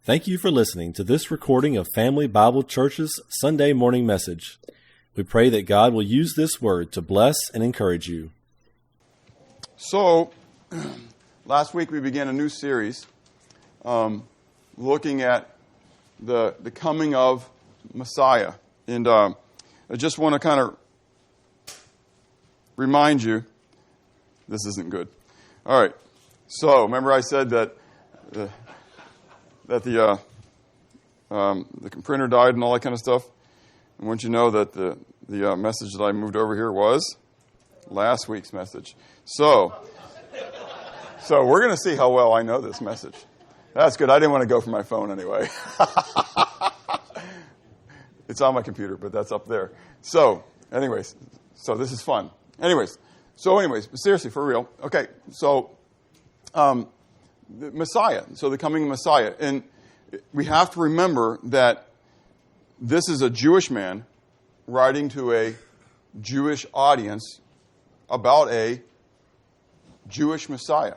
Thank you for listening to this recording of Family Bible Church's Sunday morning message. We pray that God will use this word to bless and encourage you. So, last week we began a new series looking at the coming of Messiah. And I just want to kind of remind you, this isn't good. All right. So, remember I said that the printer died and all that kind of stuff? I want you to know that the message that I moved over here was last week's message. So we're going to see how well I know this message. That's good. I didn't want to go for my phone anyway. It's on my computer, but that's up there. So this is fun. Anyways, seriously, for real. Okay, so the Messiah, so the coming Messiah. And we have to remember that this is a Jewish man writing to a Jewish audience about a Jewish Messiah.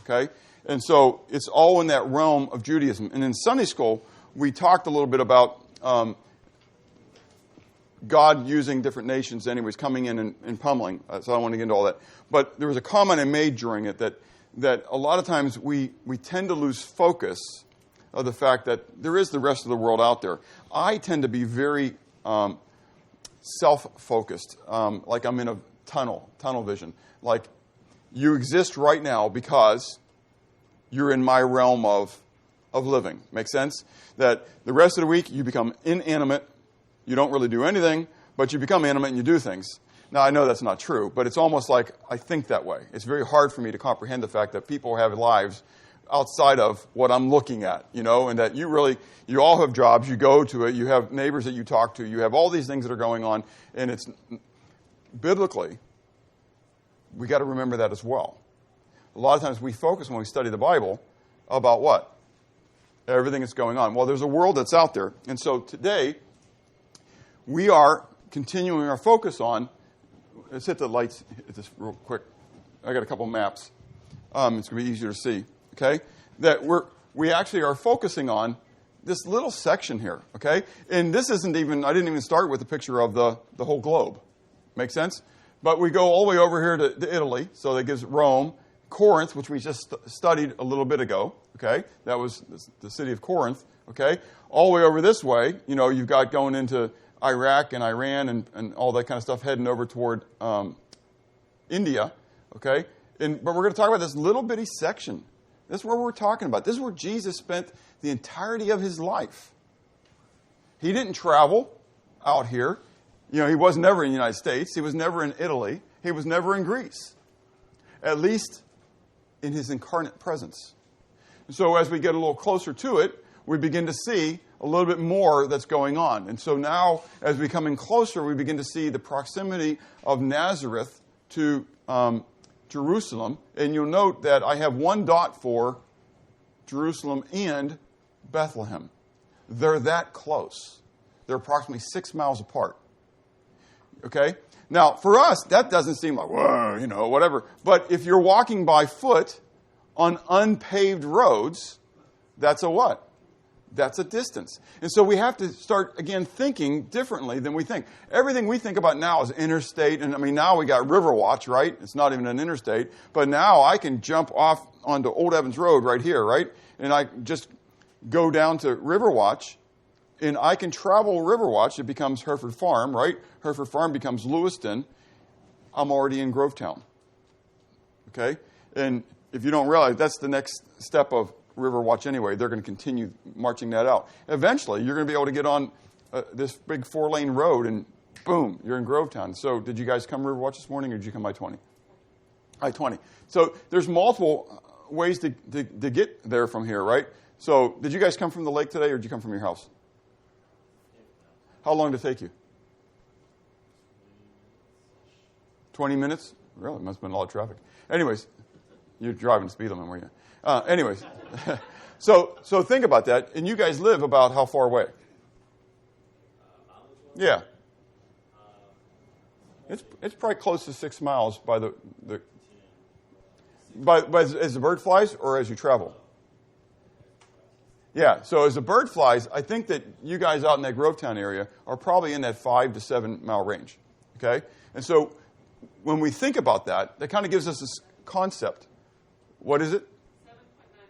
Okay? And so it's all in that realm of Judaism. And in Sunday school, we talked a little bit about God using different nations anyways, coming in and pummeling. So I don't want to get into all that. But there was a comment I made during it that a lot of times we tend to lose focus of the fact that there is the rest of the world out there. I tend to be very self-focused, like I'm in a tunnel vision. Like you exist right now because you're in my realm of living. Make sense? That the rest of the week you become inanimate. You don't really do anything, but you become animate and you do things. Now, I know that's not true, but it's almost like I think that way. It's very hard for me to comprehend the fact that people have lives outside of what I'm looking at, and that you all have jobs, you go to it, you have neighbors that you talk to, you have all these things that are going on, and it's biblically, we got to remember that as well. A lot of times we focus when we study the Bible about what? Everything that's going on. Well, there's a world that's out there, and so today we are continuing our focus on, let's hit the lights, hit this real quick. I got a couple maps. It's going to be easier to see. Okay, that we actually are focusing on this little section here. Okay, and this isn't even. I didn't even start with a picture of the whole globe. Make sense? But we go all the way over here to Italy, so that gives Rome, Corinth, which we just studied a little bit ago. Okay, that was the city of Corinth. Okay, all the way over this way. You've got going into Iraq and Iran and all that kind of stuff, heading over toward India. Okay, but we're going to talk about this little bitty section. This is what we're talking about. This is where Jesus spent the entirety of his life. He didn't travel out here. He was never in the United States. He was never in Italy. He was never in Greece. At least in his incarnate presence. And so as we get a little closer to it, we begin to see a little bit more that's going on. And so now, as we come in closer, we begin to see the proximity of Nazareth to Jerusalem, and you'll note that I have one dot for Jerusalem and Bethlehem. They're that close. They're approximately 6 miles apart. Okay? Now, for us, that doesn't seem like, whoa, whatever. But if you're walking by foot on unpaved roads, that's a what? That's a distance. And so we have to start, again, thinking differently than we think. Everything we think about now is interstate. And, now we got Riverwatch, right? It's not even an interstate. But now I can jump off onto Old Evans Road right here, right? And I just go down to Riverwatch. And I can travel Riverwatch. It becomes Hereford Farm, right? Hereford Farm becomes Lewiston. I'm already in Grovetown. Okay? And if you don't realize, that's the next step of Riverwatch anyway. They're going to continue marching that out. Eventually, you're going to be able to get on this big 4-lane road, and boom, you're in Grovetown. So did you guys come Riverwatch this morning, or did you come I-20? I-20. So there's multiple ways to get there from here, right? So did you guys come from the lake today, or did you come from your house? How long did it take you? 20 minutes? Really? Must have been a lot of traffic. Anyways, you're driving the speed limit, weren't you? Anyways, so think about that. And you guys live about how far away? Yeah. It's probably close to 6 miles by as the bird flies or as you travel? Yeah, so as the bird flies, I think that you guys out in that Grovetown area are probably in that 5 to 7 mile range. Okay? And so when we think about that, that kind of gives us this concept. What is it? 7.9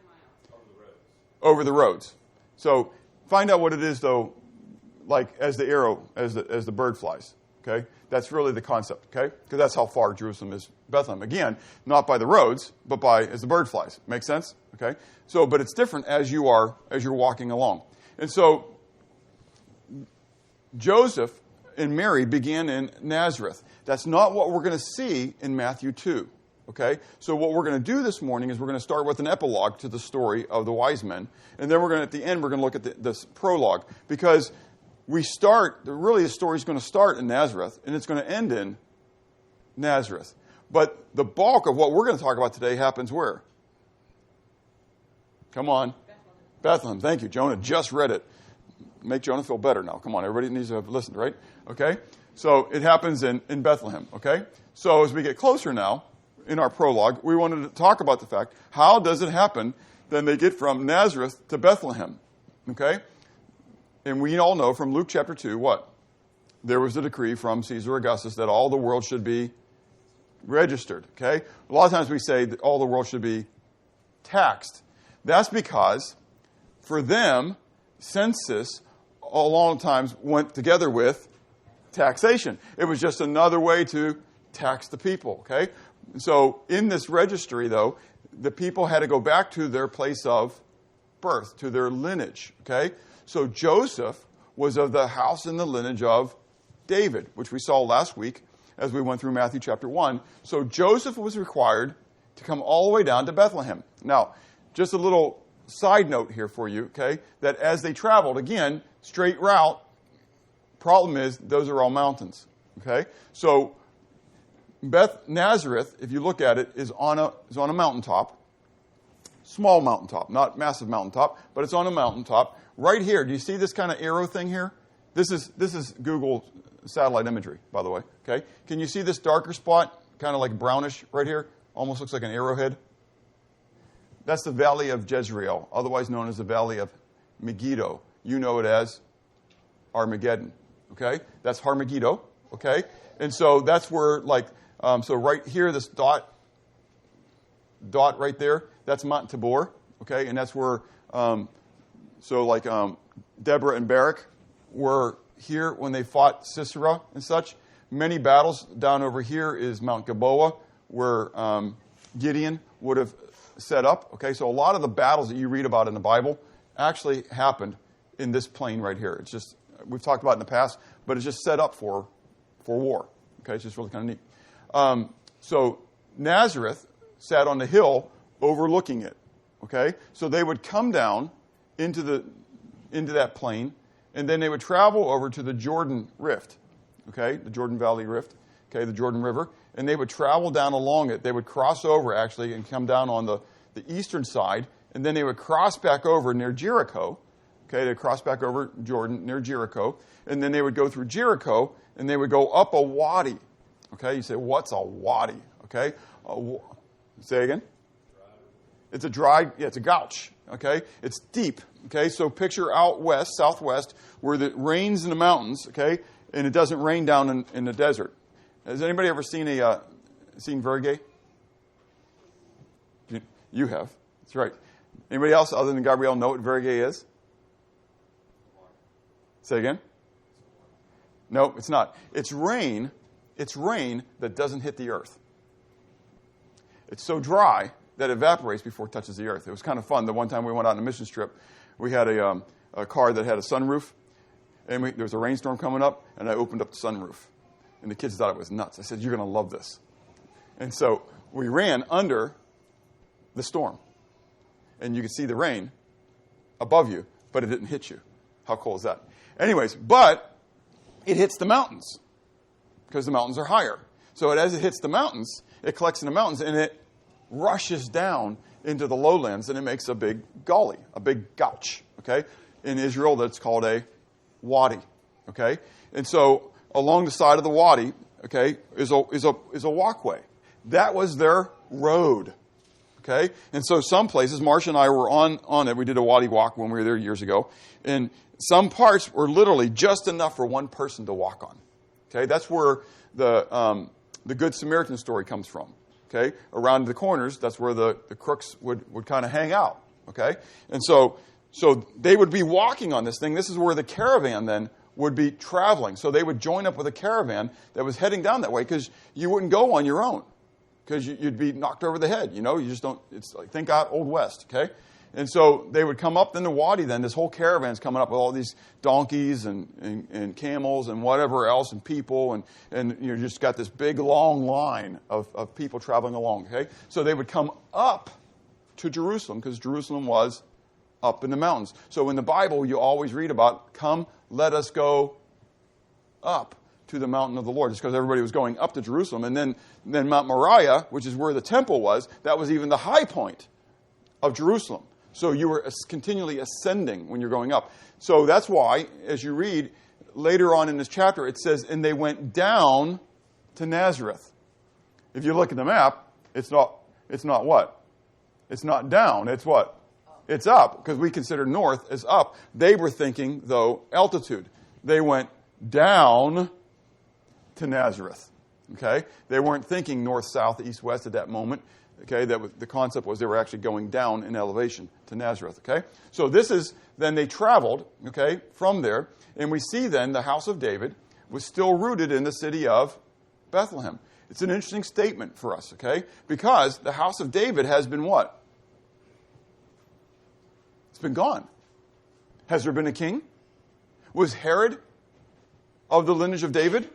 miles. Over the roads. Over the roads. So find out what it is, though, like as the arrow, as the bird flies. Okay? That's really the concept, okay? Because that's how far Jerusalem is Bethlehem. Again, not by the roads, but by as the bird flies. Make sense? Okay? So, but it's different as you're walking along. And so Joseph and Mary began in Nazareth. That's not what we're going to see in Matthew 2. Okay? So what we're going to do this morning is we're going to start with an epilogue to the story of the wise men. And then at the end, we're going to look at this prologue. Because the story is going to start in Nazareth, and it's going to end in Nazareth. But the bulk of what we're going to talk about today happens where? Come on. Bethlehem. Thank you. Jonah just read it. Make Jonah feel better now. Come on. Everybody needs to have listened, right? Okay? So it happens in Bethlehem. Okay? So as we get closer now in our prologue, we wanted to talk about the fact, how does it happen then they get from Nazareth to Bethlehem? Okay? And we all know from Luke chapter 2, what? There was a decree from Caesar Augustus that all the world should be registered. Okay? A lot of times we say that all the world should be taxed. That's because for them, census a lot of times went together with taxation. It was just another way to tax the people. Okay? So in this registry, though, the people had to go back to their place of birth, to their lineage. Okay? So Joseph was of the house and the lineage of David, which we saw last week as we went through Matthew chapter 1. So Joseph was required to come all the way down to Bethlehem. Now, just a little side note here for you, okay, that as they traveled, again, straight route, problem is those are all mountains, okay? So Nazareth, if you look at it, is on a mountaintop, small mountaintop, not massive mountaintop, but it's on a mountaintop. Right here, do you see this kind of arrow thing here? This is Google satellite imagery, by the way. Okay, can you see this darker spot, kind of like brownish right here? Almost looks like an arrowhead. That's the Valley of Jezreel, otherwise known as the Valley of Megiddo. You know it as Armageddon. Okay, that's Harmageddo. Okay, and so that's where so right here, this dot right there, that's Mount Tabor. Okay, and that's where Deborah and Barak were here when they fought Sisera and such. Many battles down over here is Mount Gilboa, where Gideon would have set up. Okay, so a lot of the battles that you read about in the Bible actually happened in this plain right here. It's just, we've talked about it in the past, but it's just set up for war. Okay, it's just really kind of neat. So Nazareth sat on the hill overlooking it. Okay, so they would come down into that plain, and then they would travel over to the Jordan Rift, okay, the Jordan Valley Rift, okay, the Jordan River, and they would travel down along it. They would cross over, actually, and come down on the eastern side, and then they would cross back over near Jericho, okay, they'd cross back over Jordan near Jericho, and then they would go through Jericho, and they would go up a wadi, okay, you say, what's a wadi, okay, say again? It's it's a gouch, okay? It's deep, okay? So picture out west, southwest, where it rains in the mountains, okay? And it doesn't rain down in the desert. Has anybody ever seen Vergay? You have. That's right. Anybody else other than Gabrielle know what Vergay is? Say again? No, it's not. It's rain that doesn't hit the earth. It's so dry that evaporates before it touches the earth. It was kind of fun. The one time we went on a mission trip, we had a car that had a sunroof, and there was a rainstorm coming up, and I opened up the sunroof. And the kids thought it was nuts. I said, you're going to love this. And so we ran under the storm. And you could see the rain above you, but it didn't hit you. How cool is that? Anyways, but it hits the mountains because the mountains are higher. So as it hits the mountains, it collects in the mountains, and it rushes down into the lowlands, and it makes a big gully, a big gouch, okay? In Israel, that's called a wadi, okay? And so along the side of the wadi, okay, is a walkway. That was their road, Okay? And so some places, Marcia and I were on it. We did a wadi walk when we were there years ago. And some parts were literally just enough for one person to walk on. Okay? That's where the Good Samaritan story comes from. Okay? Around the corners, that's where the crooks would kind of hang out. Okay? And so they would be walking on this thing. This is where the caravan then would be traveling. So they would join up with a caravan that was heading down that way because you wouldn't go on your own. Because you'd be knocked over the head, you just don't, it's like, think out Old West, okay? And so they would come up in the wadi then, this whole caravan's coming up with all these donkeys and camels and whatever else and people, and you just got this big long line of people traveling along, okay? So they would come up to Jerusalem, because Jerusalem was up in the mountains. So in the Bible, you always read about, come, let us go up to the mountain of the Lord. Just because everybody was going up to Jerusalem. And then Mount Moriah, which is where the temple was, that was even the high point of Jerusalem. So you were continually ascending when you're going up. So that's why, as you read later on in this chapter, it says, and they went down to Nazareth. If you look at the map, it's not what? It's not down. It's what? It's up, because we consider north as up. They were thinking, though, altitude. They went down to Nazareth. Okay? They weren't thinking north, south, east, west at that moment. Okay? The concept was they were actually going down in elevation to Nazareth. Okay? So then they traveled, okay, from there, and we see then the house of David was still rooted in the city of Bethlehem. It's an interesting statement for us, okay? Because the house of David has been what? It's been gone. Has there been a king? Was Herod of the lineage of David?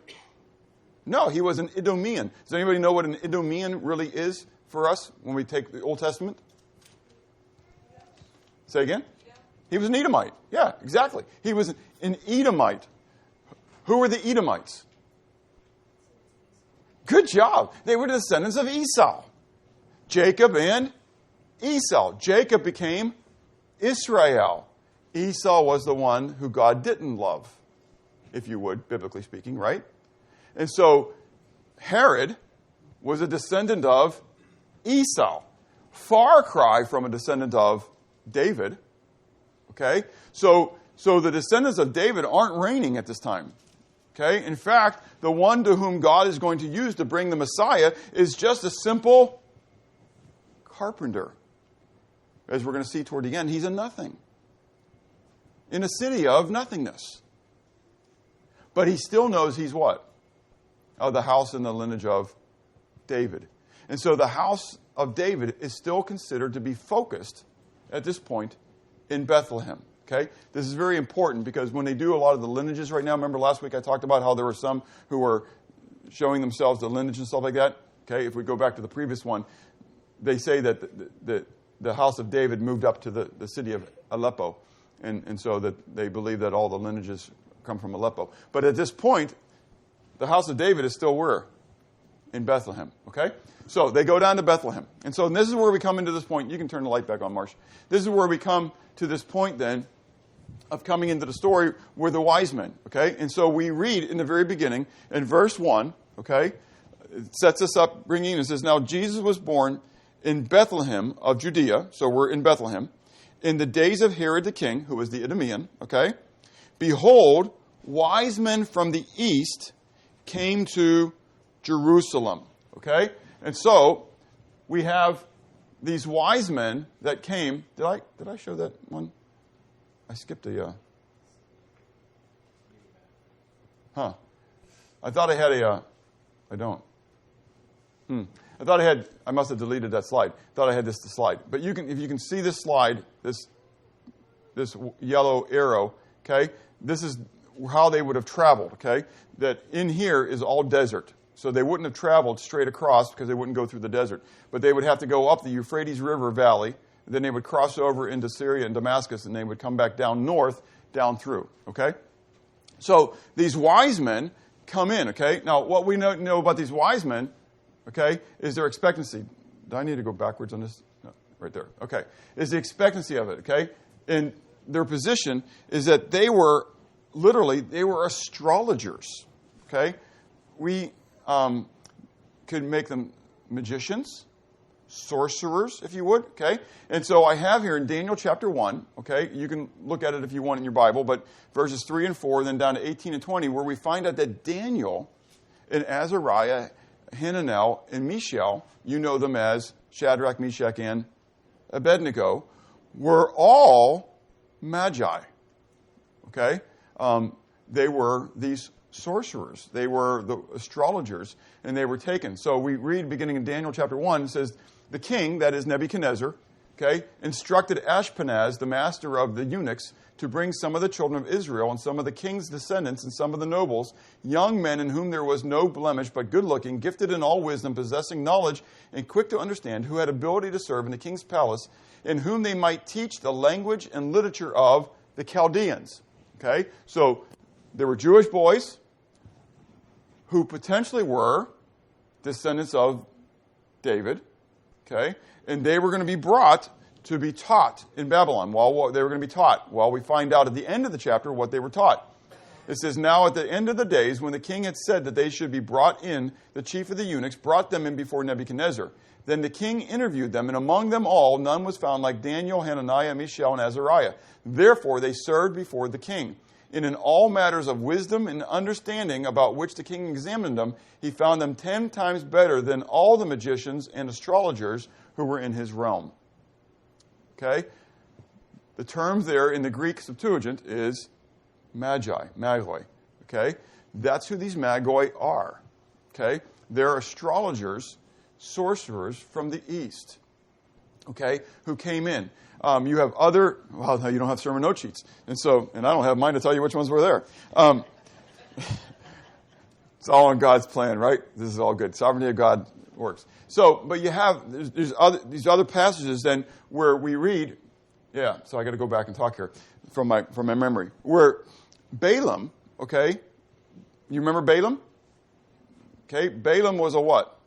No, he was an Idumean. Does anybody know what an Idumean really is for us when we take the Old Testament? Say again? He was an Edomite. Yeah, exactly. He was an Edomite. Who were the Edomites? Good job. They were the descendants of Esau. Jacob and Esau. Jacob became Israel. Esau was the one who God didn't love, if you would, biblically speaking, right? And so Herod was a descendant of Esau. Far cry from a descendant of David. Okay? So the descendants of David aren't reigning at this time. Okay? In fact, the one to whom God is going to use to bring the Messiah is just a simple carpenter. As we're going to see toward the end, he's a nothing. In a city of nothingness. But he still knows he's what? Of the house and the lineage of David. And so the house of David is still considered to be focused at this point in Bethlehem. Okay? This is very important because when they do a lot of the lineages right now, remember last week I talked about how there were some who were showing themselves the lineage and stuff like that? Okay, if we go back to the previous one, they say that the house of David moved up to the city of Aleppo. And so that they believe that all the lineages come from Aleppo. But at this point, the house of David is still where? In Bethlehem. Okay? So they go down to Bethlehem. And so this is where we come into this point. You can turn the light back on, Marsh. This is where we come to this point then of coming into the story with the wise men. Okay? And so we read in the very beginning, in verse 1, okay, it sets us up, bringing, it says, now Jesus was born in Bethlehem of Judea. So we're in Bethlehem. In the days of Herod the king, who was the Idumean, okay, behold, wise men from the east came to Jerusalem. Okay? And so we have these wise men that came. Did I show that one? I skipped I thought I had I don't. I must have deleted that slide. Thought I had this slide. But if you can see this slide, this yellow arrow, okay? This is how they would have traveled, okay? That in here is all desert. So they wouldn't have traveled straight across because they wouldn't go through the desert. But they would have to go up the Euphrates River Valley. Then they would cross over into Syria and Damascus, and they would come back down north, down through, okay? So these wise men come in, okay? Now, what we know about these wise men, okay, is their expectancy. Do I need to go backwards on this? No, right there. Okay. Is the expectancy of it, okay? And their position is that they were astrologers, okay? We could make them magicians, sorcerers, if you would, okay? And so I have here in Daniel chapter 1, okay? You can look at it if you want in your Bible, but verses 3 and 4, then down to 18 and 20, where we find out that Daniel and Azariah, Hananiah, and Mishael, you know them as Shadrach, Meshach, and Abednego, were all magi, okay? They were these sorcerers. They were the astrologers, and they were taken. So we read beginning in Daniel chapter 1, it says, the king, that is Nebuchadnezzar, okay, instructed Ashpenaz, the master of the eunuchs, to bring some of the children of Israel and some of the king's descendants and some of the nobles, young men in whom there was no blemish, but good-looking, gifted in all wisdom, possessing knowledge, and quick to understand, who had ability to serve in the king's palace, in whom they might teach the language and literature of the Chaldeans. Okay? So there were Jewish boys who potentially were descendants of David, okay? And they were going to be brought to be taught in Babylon. While they were going to be taught. Well, we find out at the end of the chapter what they were taught. It says, now at the end of the days, when the king had said that they should be brought in, the chief of the eunuchs brought them in before Nebuchadnezzar. Then the king interviewed them, and among them all none was found like Daniel, Hananiah, Mishael, and Azariah. Therefore they served before the king. And in all matters of wisdom and understanding about which the king examined them, he found them 10 times better than all the magicians and astrologers who were in his realm. Okay? The term there in the Greek Septuagint is magi, magoi. Okay? That's who these magoi are. Okay? They're astrologers, sorcerers from the east. Okay? Who came in. You have other, well, you don't have sermon note sheets. And I don't have mine to tell you which ones were there. It's all on God's plan, right? This is all good. Sovereignty of God works. So, but you have, these other passages then where we read, so I got to go back and talk here from my memory, where Balaam, okay, you remember Balaam? Okay, Balaam was a what?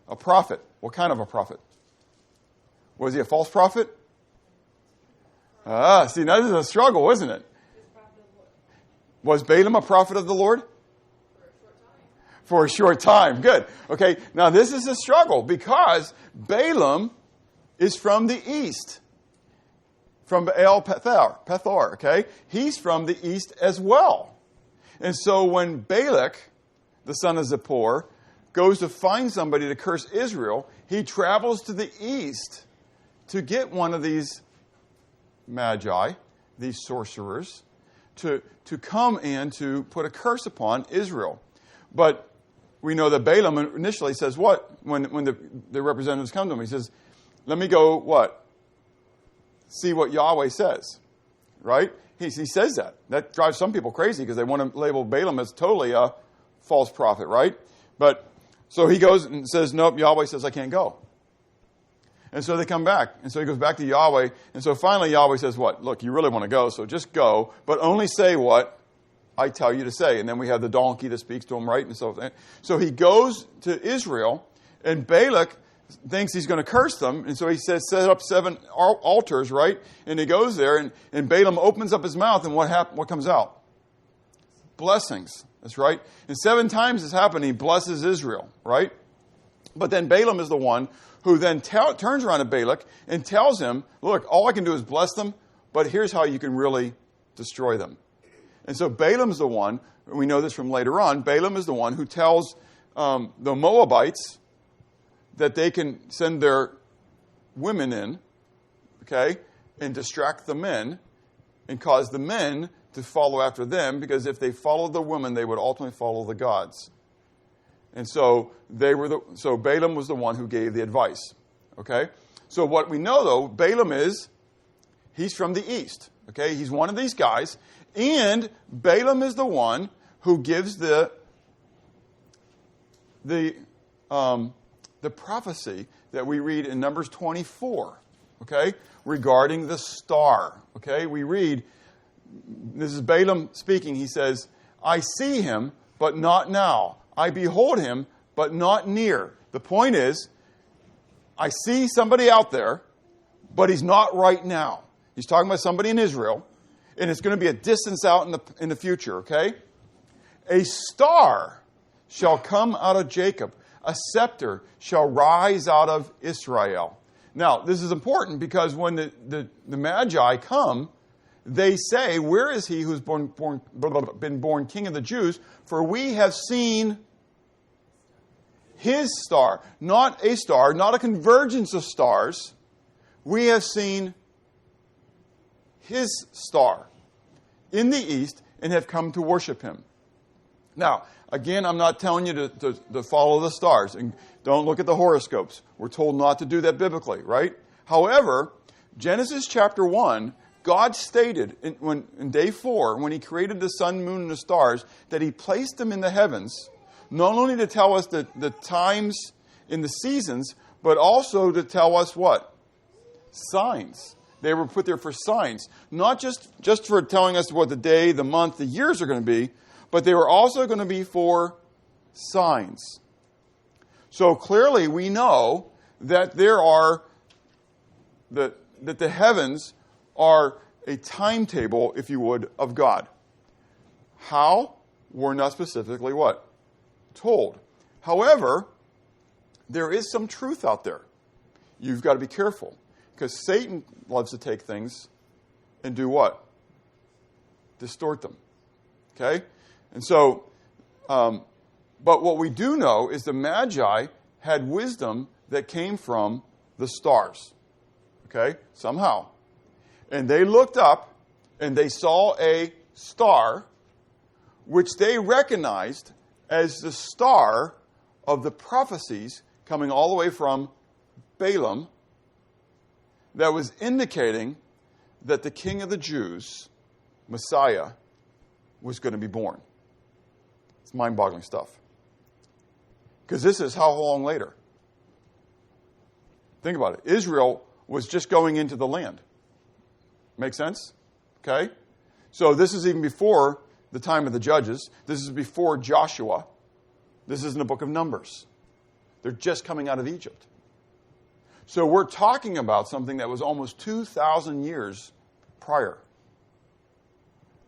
A prophet. What kind of a prophet? Was he a false prophet? See, now this is a struggle, isn't it? Was Balaam a prophet of the Lord? For a short time. Good. Okay, now this is a struggle because Balaam is from the east. From Baal Pethor, okay? He's from the east as well. And so when Balak, the son of Zippor, goes to find somebody to curse Israel, he travels to the east to get one of these magi, these sorcerers, to come and to put a curse upon Israel. But we know that Balaam initially says what? When the representatives come to him, he says, let me go, what? See what Yahweh says. Right? He says that. That drives some people crazy because they want to label Balaam as totally a false prophet, right? But, so he goes and says, nope, Yahweh says I can't go. And so they come back. And so he goes back to Yahweh. And so finally Yahweh says, what? Look, you really want to go, so just go, but only say what I tell you to say. And then we have the donkey that speaks to him, right? And so he goes to Israel, and Balak thinks he's going to curse them. And so he says, set up 7 altars, right? And he goes there, and Balaam opens up his mouth, and what comes out? Blessings. That's right. And 7 times this happened, he blesses Israel, right? But then Balaam is the one who then turns around to Balak and tells him, look, all I can do is bless them, but here's how you can really destroy them. And so Balaam's the one, and we know this from later on, Balaam is the one who tells the Moabites that they can send their women in, okay, and distract the men and cause the men to follow after them, because if they followed the women, they would ultimately follow the gods. And so so Balaam was the one who gave the advice. Okay? So what we know though, Balaam he's from the east. Okay? He's one of these guys. And Balaam is the one who gives the prophecy that we read in Numbers 24. Okay? Regarding the star. Okay? We read, this is Balaam speaking. He says, I see him, but not now. I behold him, but not near. The point is, I see somebody out there, but he's not right now. He's talking about somebody in Israel, and it's going to be a distance out in the future, okay? A star shall come out of Jacob. a scepter shall rise out of Israel. Now, this is important because when the Magi come, they say, where is he who's been born King of the Jews? For we have seen his star. Not a star, not a convergence of stars. We have seen his star in the east and have come to worship him. Now, again, I'm not telling you to follow the stars and don't look at the horoscopes. We're told not to do that biblically, right? However, Genesis chapter 1, God stated in day 4, when he created the sun, moon, and the stars, that he placed them in the heavens, not only to tell us the times in the seasons, but also to tell us what? Signs. They were put there for signs. Not just for telling us what the day, the month, the years are going to be, but they were also going to be for signs. So clearly we know that that the heavens are a timetable, if you would, of God. How? We're not specifically what? Told. However, there is some truth out there. You've got to be careful. Because Satan loves to take things and do what? Distort them. Okay? And so, but what we do know is the Magi had wisdom that came from the stars. Okay? Somehow. And they looked up and they saw a star which they recognized as the star of the prophecies coming all the way from Balaam that was indicating that the King of the Jews, Messiah, was going to be born. It's mind-boggling stuff. Because this is how long later? Think about it. Israel was just going into the land. Make sense? Okay? So this is even before the time of the Judges. This is before Joshua. This is in the book of Numbers. They're just coming out of Egypt. So we're talking about something that was almost 2,000 years prior.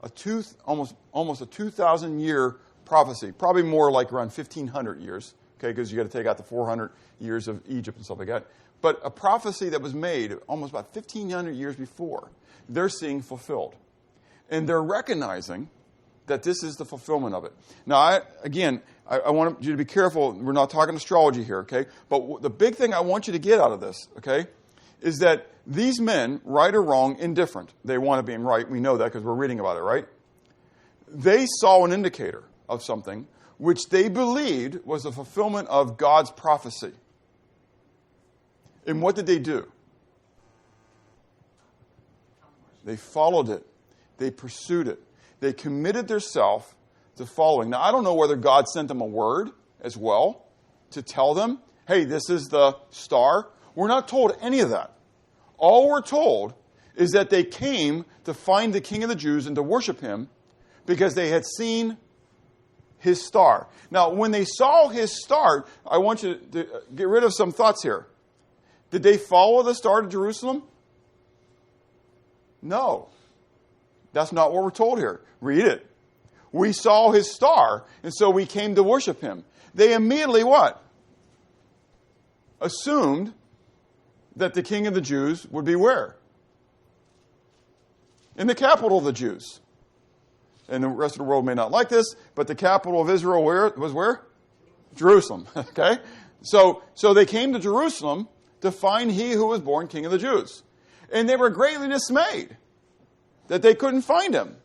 Almost a 2,000-year prophecy. Probably more like around 1,500 years. Okay, because you got to take out the 400 years of Egypt and stuff like that. But a prophecy that was made almost about 1,500 years before, they're seeing fulfilled. And they're recognizing that this is the fulfillment of it. Now, I want you to be careful. We're not talking astrology here, okay? But the big thing I want you to get out of this, okay, is that these men, right or wrong, indifferent. They want to be right. We know that because we're reading about it, right? They saw an indicator of something which they believed was the fulfillment of God's prophecy. And what did they do? They followed it. They pursued it. They committed themselves to following. Now, I don't know whether God sent them a word as well to tell them, hey, this is the star. We're not told any of that. All we're told is that they came to find the King of the Jews and to worship him because they had seen his star. Now, when they saw his star, I want you to get rid of some thoughts here. Did they follow the star to Jerusalem? No. That's not what we're told here. Read it. We saw his star, and so we came to worship him. They immediately what? Assumed that the King of the Jews would be where? In the capital of the Jews. And the rest of the world may not like this, but the capital of Israel was where? Jerusalem. Okay? So they came to Jerusalem to find he who was born King of the Jews. And they were greatly dismayed that they couldn't find him.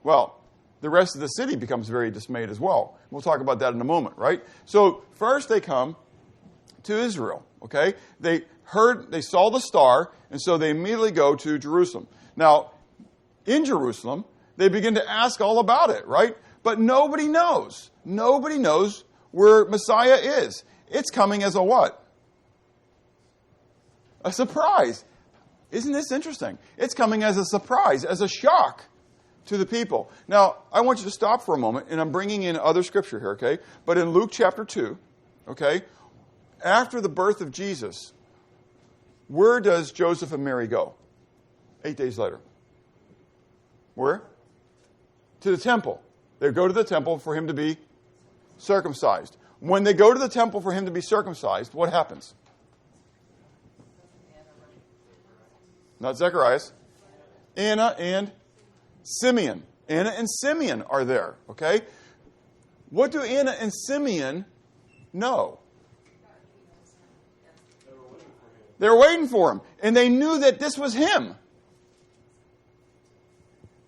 Well, the rest of the city becomes very dismayed as well. We'll talk about that in a moment, right? So first they come to Israel, okay? They saw the star, and so they immediately go to Jerusalem. Now, in Jerusalem, they begin to ask all about it, right? But nobody knows. Nobody knows where Messiah is. It's coming as a what? A surprise. Isn't this interesting? It's coming as a surprise, as a shock to the people. Now, I want you to stop for a moment, and I'm bringing in other scripture here, okay? But in Luke chapter 2, okay, after the birth of Jesus, where does Joseph and Mary go? 8 days later. Where? To the temple. They go to the temple for him to be circumcised. When they go to the temple for him to be circumcised, what happens? Not Zacharias. Anna and Simeon. Anna and Simeon are there, okay? What do Anna and Simeon know? They were waiting for him. And they knew that this was him.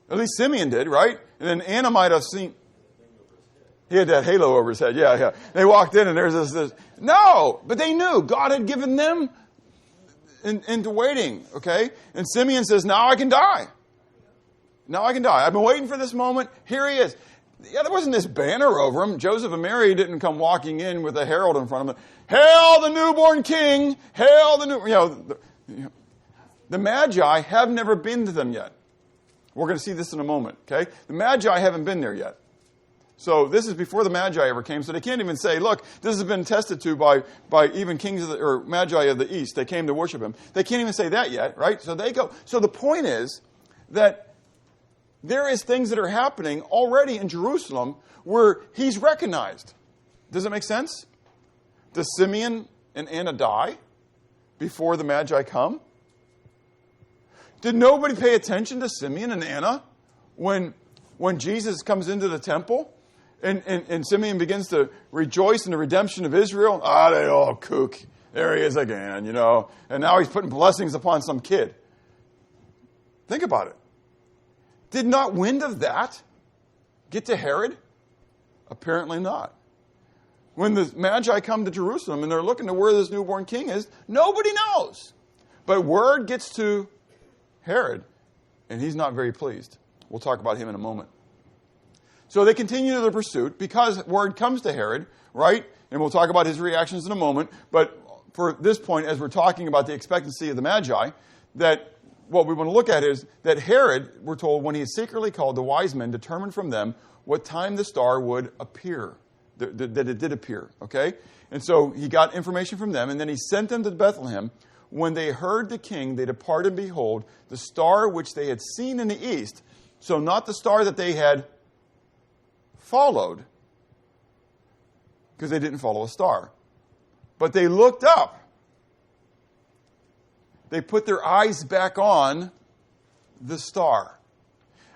At least Simeon did, right? And then Anna might have seen. He had that halo over his head. Yeah. They walked in and there's this. No, but they knew. God had given them into waiting, okay? And Simeon says, now I can die. Now I can die. I've been waiting for this moment. Here he is. Yeah, there wasn't this banner over him. Joseph and Mary didn't come walking in with a herald in front of them. Hail the newborn king! Hail the new... The Magi have never been to them yet. We're going to see this in a moment, okay? The Magi haven't been there yet. So this is before the Magi ever came, so they can't even say, look, this has been attested to by even kings or Magi of the East. They came to worship him. They can't even say that yet, right? So they go. So the point is that there is things that are happening already in Jerusalem where he's recognized. Does it make sense? Does Simeon and Anna die before the Magi come? Did nobody pay attention to Simeon and Anna when Jesus comes into the temple and Simeon begins to rejoice in the redemption of Israel? They all kook. There he is again, And now he's putting blessings upon some kid. Think about it. Did not wind of that get to Herod? Apparently not. When the Magi come to Jerusalem and they're looking to where this newborn king is, nobody knows. But word gets to Herod, and he's not very pleased. We'll talk about him in a moment. So they continue their pursuit because word comes to Herod, right? And we'll talk about his reactions in a moment. But for this point, as we're talking about the expectancy of the Magi, that what we want to look at is that Herod, we're told, when he secretly called the wise men, determined from them what time the star would appear, that it did appear, okay? And so he got information from them, and then he sent them to Bethlehem. When they heard the king, they departed, and behold, the star which they had seen in the east, so not the star that they had followed, because they didn't follow a star, but they looked up. They put their eyes back on the star.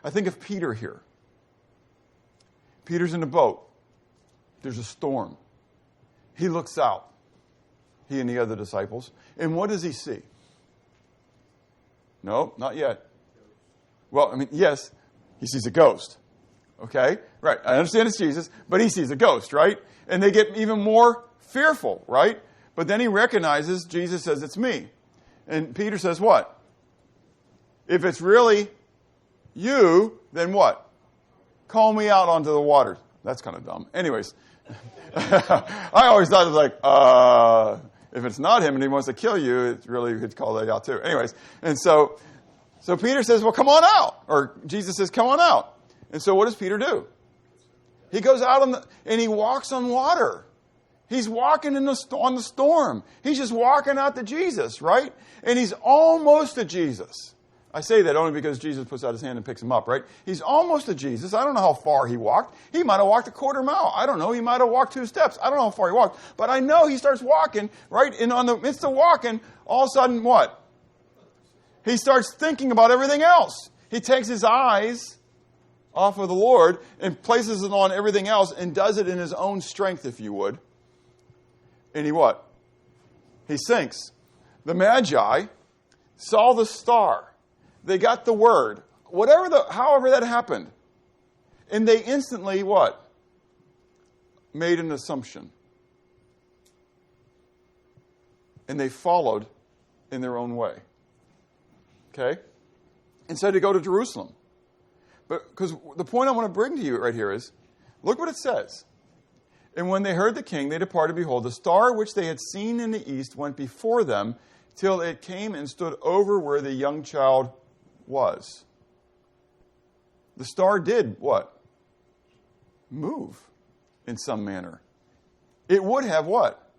I think of Peter here. Peter's in a boat. There's a storm. He looks out, he and the other disciples. And what does he see? No, not yet. Well, yes, he sees a ghost. Okay? Right. I understand it's Jesus, but he sees a ghost, right? And they get even more fearful, right? But then he recognizes, Jesus says, it's me. And Peter says what? If it's really you, then what? Call me out onto the water. That's kind of dumb. Anyways, I always thought it was like, if it's not him and he wants to kill you, it's really, he'd call that out too. Anyways, and so Peter says, well, come on out. Or Jesus says, come on out. And so what does Peter do? He goes out and he walks on water. He's walking on the storm. He's just walking out to Jesus, right? And he's almost to Jesus. I say that only because Jesus puts out his hand and picks him up, right? He's almost to Jesus. I don't know how far he walked. He might have walked a quarter mile. I don't know. He might have walked 2 steps. I don't know how far he walked. But I know he starts walking, right? And on the midst of walking, all of a sudden, what? He starts thinking about everything else. He takes his eyes off of the Lord and places it on everything else and does it in his own strength, if you would. And he what? He sinks. The Magi saw the star. They got the word. However that happened. And they instantly what? Made an assumption. And they followed in their own way. Okay? And said to go to Jerusalem. But because the point I want to bring to you right here is, look what it says. And when they heard the king, they departed. Behold, the star which they had seen in the east went before them till it came and stood over where the young child was. The star did what? Move in some manner. It would have what?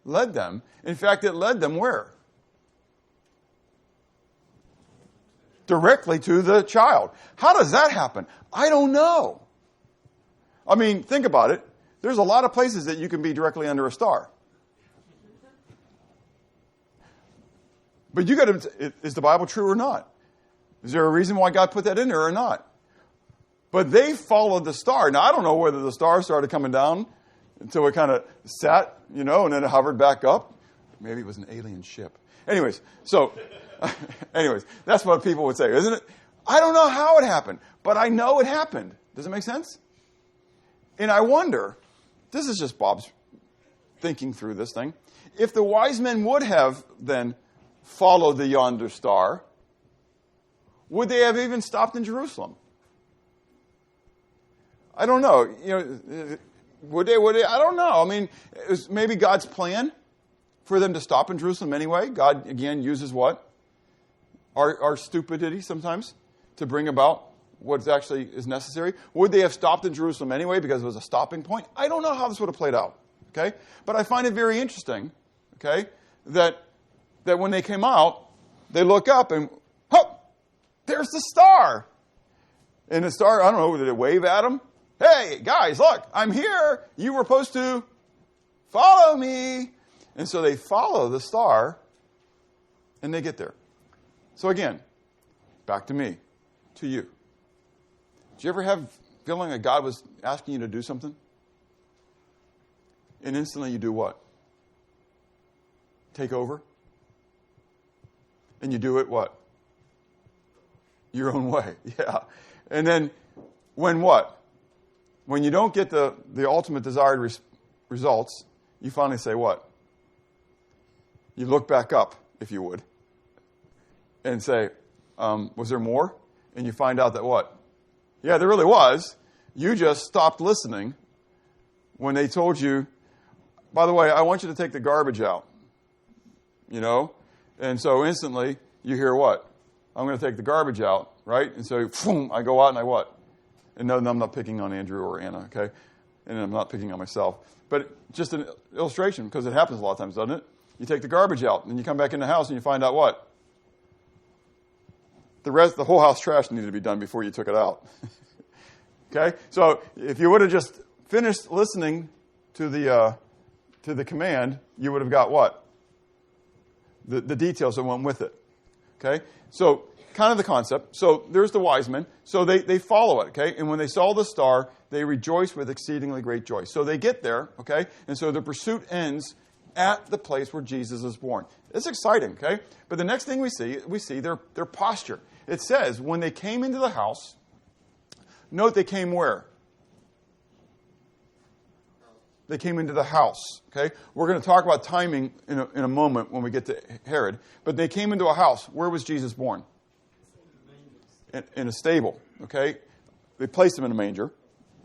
Led them. In fact, it led them where? Directly to the child. How does that happen? I don't know. I mean, think about it. There's a lot of places that you can be directly under a star. But you got to, is the Bible true or not? Is there a reason why God put that in there or not? But they followed the star. Now, I don't know whether the star started coming down until it kind of sat, and then it hovered back up. Maybe it was an alien ship. Anyways, that's what people would say, isn't it? I don't know how it happened, but I know it happened. Does it make sense? And I wonder, this is just Bob's thinking through this thing, if the wise men would have then followed the yonder star, would they have even stopped in Jerusalem? I don't know. Would they? I don't know. I mean, it was maybe God's plan for them to stop in Jerusalem anyway. God, again, uses what? Our stupidity sometimes to bring about what actually is necessary. Would they have stopped in Jerusalem anyway because it was a stopping point? I don't know how this would have played out. Okay? But I find it very interesting, okay, that when they came out, they look up and, there's the star. And the star, I don't know, did it wave at them? Hey, guys, look, I'm here. You were supposed to follow me. And so they follow the star, and they get there. So again, back to me, to you. Did you ever have feeling that God was asking you to do something? And instantly you do what? Take over? And you do it what? Your own way. Yeah. And then when what? When you don't get the ultimate desired results, you finally say what? You look back up, if you would, and say, was there more? And you find out that what? Yeah, there really was. You just stopped listening when they told you, by the way, I want you to take the garbage out. And so instantly you hear what? I'm going to take the garbage out, right? And so boom, I go out and I what? And no, I'm not picking on Andrew or Anna, okay? And I'm not picking on myself. But just an illustration, because it happens a lot of times, doesn't it? You take the garbage out, and you come back in the house, and you find out what? The whole house trash needed to be done before you took it out. Okay? So if you would have just finished listening to the command, you would have got what? The details that went with it. Okay? So kind of the concept. So there's the wise men. So they follow it, okay? And when they saw the star, they rejoiced with exceedingly great joy. So they get there, okay? And so the pursuit ends at the place where Jesus is born. It's exciting, okay? But the next thing we see their posture. It says, when they came into the house, note they came where? They came into the house, okay? We're going to talk about timing in a moment when we get to Herod. But they came into a house. Where was Jesus born? In a stable, okay? They placed him in a manger,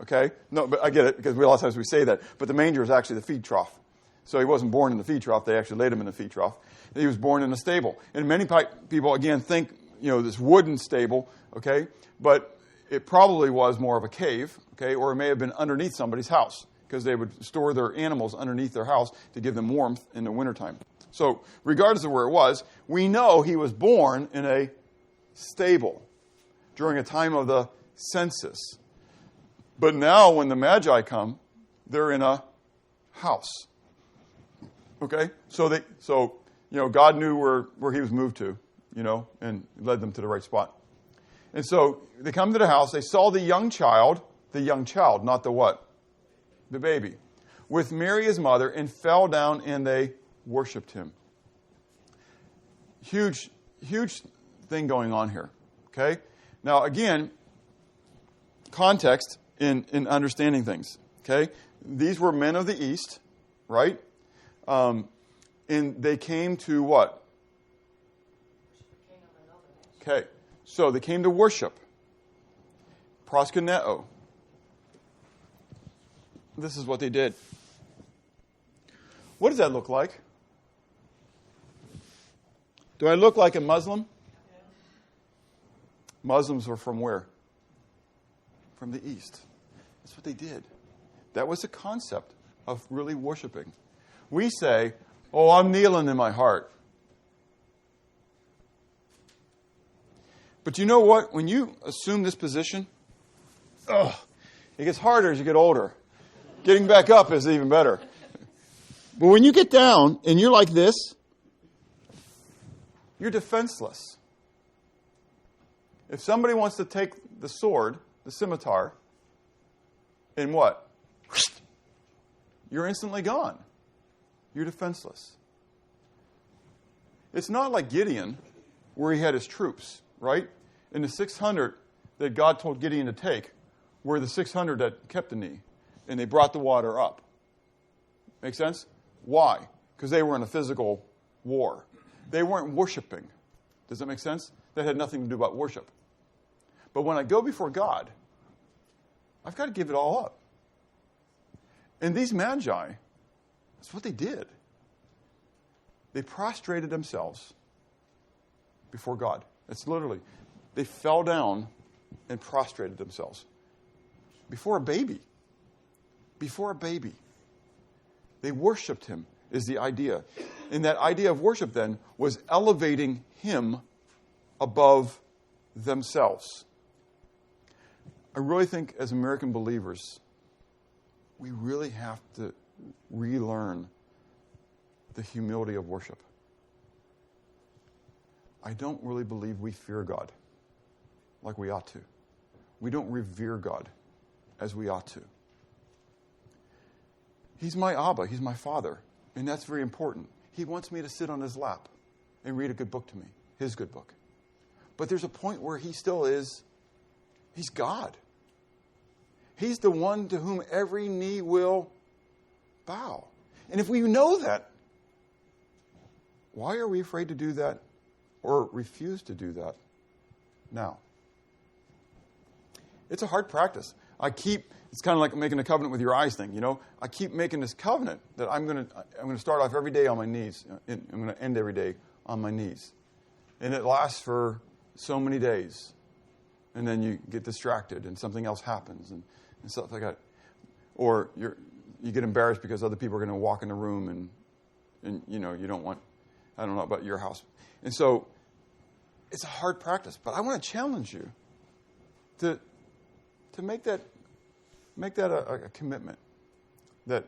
okay? No, but I get it, because a lot of times we say that. But the manger is actually the feed trough. So he wasn't born in the feed trough. They actually laid him in the feed trough. He was born in a stable. And many people, again, think, this wooden stable, okay? But it probably was more of a cave, okay? Or it may have been underneath somebody's house, because they would store their animals underneath their house to give them warmth in the wintertime. So regardless of where it was, we know he was born in a stable during a time of the census. But now when the Magi come, they're in a house. Okay? So God knew where he was moved to, and led them to the right spot. And so they come to the house, they saw the young child, not the what? The baby, with Mary his mother, and fell down and they worshipped him. Huge thing going on here. Okay? Now again, context in understanding things. Okay? These were men of the East, right? And they came to what? Okay. So they came to worship. Proskuneo. This is what they did. What does that look like? Do I look like a Muslim? Muslims were from where? From the East. That's what they did. That was the concept of really worshiping. We say, oh, I'm kneeling in my heart. But you know what? When you assume this position, it gets harder as you get older. Getting back up is even better. But when you get down and you're like this, you're defenseless. If somebody wants to take the sword, the scimitar, and what? You're instantly gone. You're defenseless. It's not like Gideon, where he had his troops, right? And the 600 that God told Gideon to take were the 600 that kept the knee, and they brought the water up. Make sense? Why? Because they were in a physical war. They weren't worshiping. Does that make sense? That had nothing to do about worship. But when I go before God, I've got to give it all up. And these magi, that's what they did. They prostrated themselves before God. It's literally, they fell down and prostrated themselves. Before a baby. Before a baby. They worshipped him, is the idea. And that idea of worship then was elevating him above themselves. I really think as American believers, we really have to relearn the humility of worship. I don't really believe we fear God like we ought to. We don't revere God as we ought to. He's my Abba. He's my Father. And that's very important. He wants me to sit on his lap and read a good book to me, his good book. But there's a point where he still is, he's God. He's the one to whom every knee will bow. And if we know that, why are we afraid to do that or refuse to do that now? It's a hard practice. It's kind of like making a covenant with your eyes thing, you know. I keep making this covenant that I'm going to start off every day on my knees. And I'm going to end every day on my knees. And it lasts for so many days. And then you get distracted and something else happens and stuff like that. Or you get embarrassed because other people are going to walk in the room and you know, you don't want, I don't know about your house. And so it's a hard practice. But I want to challenge you to make that a commitment. That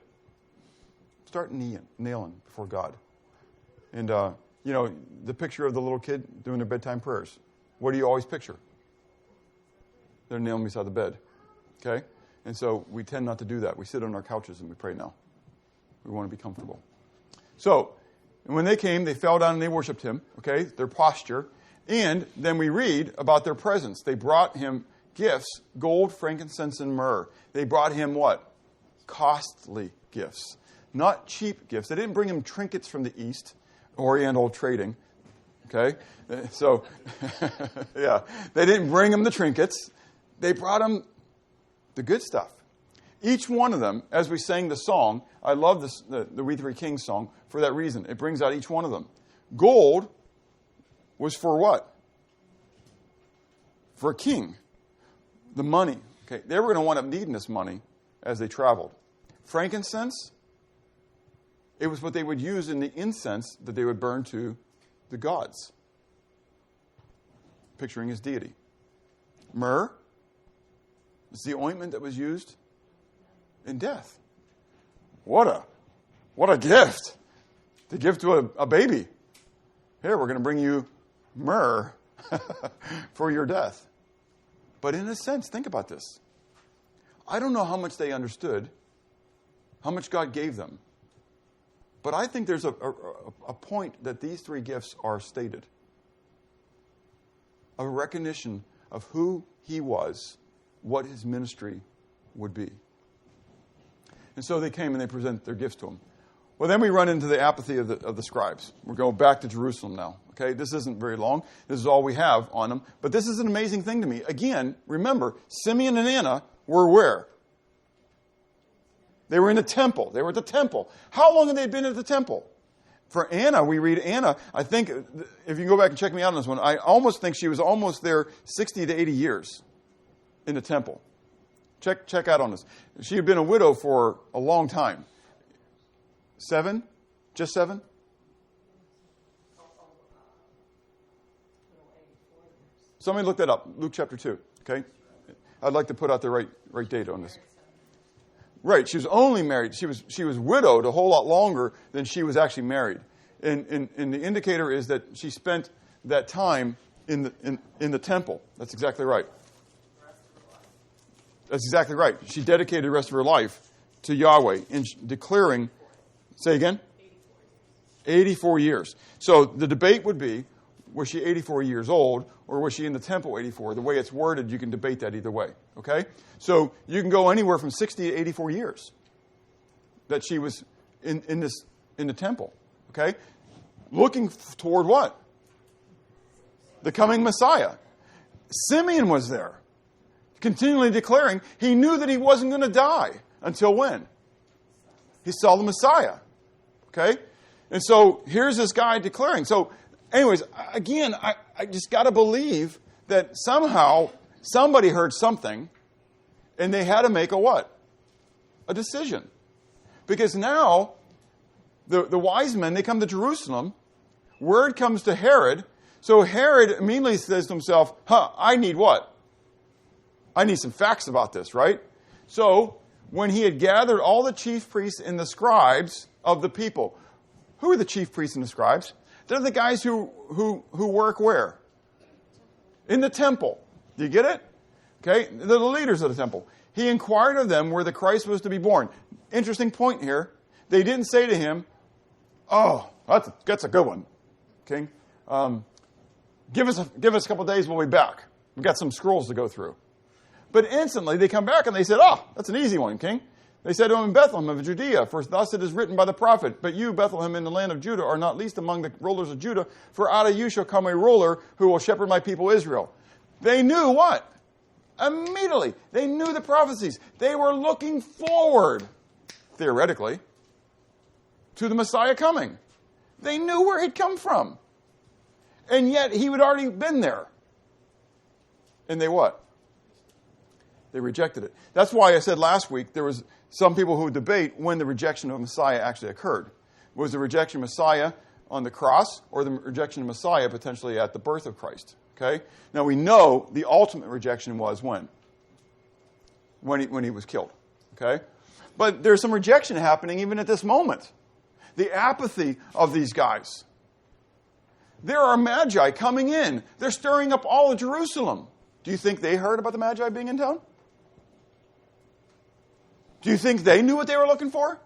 start nailing before God. And, you know, the picture of the little kid doing their bedtime prayers. What do you always picture? They're kneeling beside the bed. Okay? And so we tend not to do that. We sit on our couches and we pray now. We want to be comfortable. So, and when they came, they fell down and they worshipped him. Okay? Their posture. And then we read about their presence. They brought him gifts, gold, frankincense, and myrrh. They brought him what? Costly gifts. Not cheap gifts. They didn't bring him trinkets from the East, Oriental trading. Okay? So, yeah. They didn't bring him the trinkets. They brought him the good stuff. Each one of them, as we sang the song, I love this, the We Three Kings song for that reason. It brings out each one of them. Gold was for what? For a king. The money. Okay, they were going to wind up needing this money as they traveled. Frankincense, it was what they would use in the incense that they would burn to the gods, picturing his deity. Myrrh is the ointment that was used in death. What a gift to give to a baby. Here, we're going to bring you myrrh for your death. But in a sense, think about this. I don't know how much they understood, how much God gave them. But I think there's a point that these three gifts are stated. A recognition of who he was, what his ministry would be. And so they came and they presented their gifts to him. Well, then we run into the apathy of the scribes. We're going back to Jerusalem now. Okay, this isn't very long. This is all we have on them. But this is an amazing thing to me. Again, remember, Simeon and Anna were where? They were in the temple. They were at the temple. How long had they been at the temple? For Anna, we read Anna, I think, if you can go back and check me out on this one, I almost think she was almost there 60 to 80 years in the temple. Check out on this. She had been a widow for a long time. 7? Just 7? Somebody look that up. Luke chapter 2. Okay? I'd like to put out the right date on this. Right, she was only married. She was widowed a whole lot longer than she was actually married. And the indicator is that she spent that time in the temple. That's exactly right. That's exactly right. She dedicated the rest of her life to Yahweh in declaring, say again? 84 years. So the debate would be, was she 84 years old or was she in the temple 84? The way it's worded, you can debate that either way. Okay? So you can go anywhere from 60 to 84 years that she was in the temple. Okay? Looking toward what? The coming Messiah. Simeon was there, continually declaring he knew that he wasn't going to die until when? He saw the Messiah. Okay? And so here's this guy declaring. So anyways, again, I just got to believe that somehow somebody heard something and they had to make a what? A decision. Because now the wise men, they come to Jerusalem. Word comes to Herod. So Herod immediately says to himself, I need what? I need some facts about this, right? So when he had gathered all the chief priests and the scribes of the people. Who are the chief priests and the scribes? They're the guys who work where? In the temple. Do you get it? Okay? They're the leaders of the temple. He inquired of them where the Christ was to be born. Interesting point here. They didn't say to him, oh, that's a good one, King. Give us a couple days, we'll be back. We've got some scrolls to go through. But instantly they come back and they said, that's an easy one, King. They said to him in Bethlehem of Judea, for thus it is written by the prophet, but you, Bethlehem, in the land of Judah, are not least among the rulers of Judah, for out of you shall come a ruler who will shepherd my people Israel. They knew what? Immediately. They knew the prophecies. They were looking forward, theoretically, to the Messiah coming. They knew where he'd come from. And yet he had already been there. And they what? They rejected it. That's why I said last week there was some people who would debate when the rejection of Messiah actually occurred. Was the rejection of Messiah on the cross or the rejection of Messiah potentially at the birth of Christ? Okay? Now we know the ultimate rejection was when? When he was killed. Okay? But there's some rejection happening even at this moment. The apathy of these guys. There are magi coming in. They're stirring up all of Jerusalem. Do you think they heard about the magi being in town? Do you think they knew what they were looking for?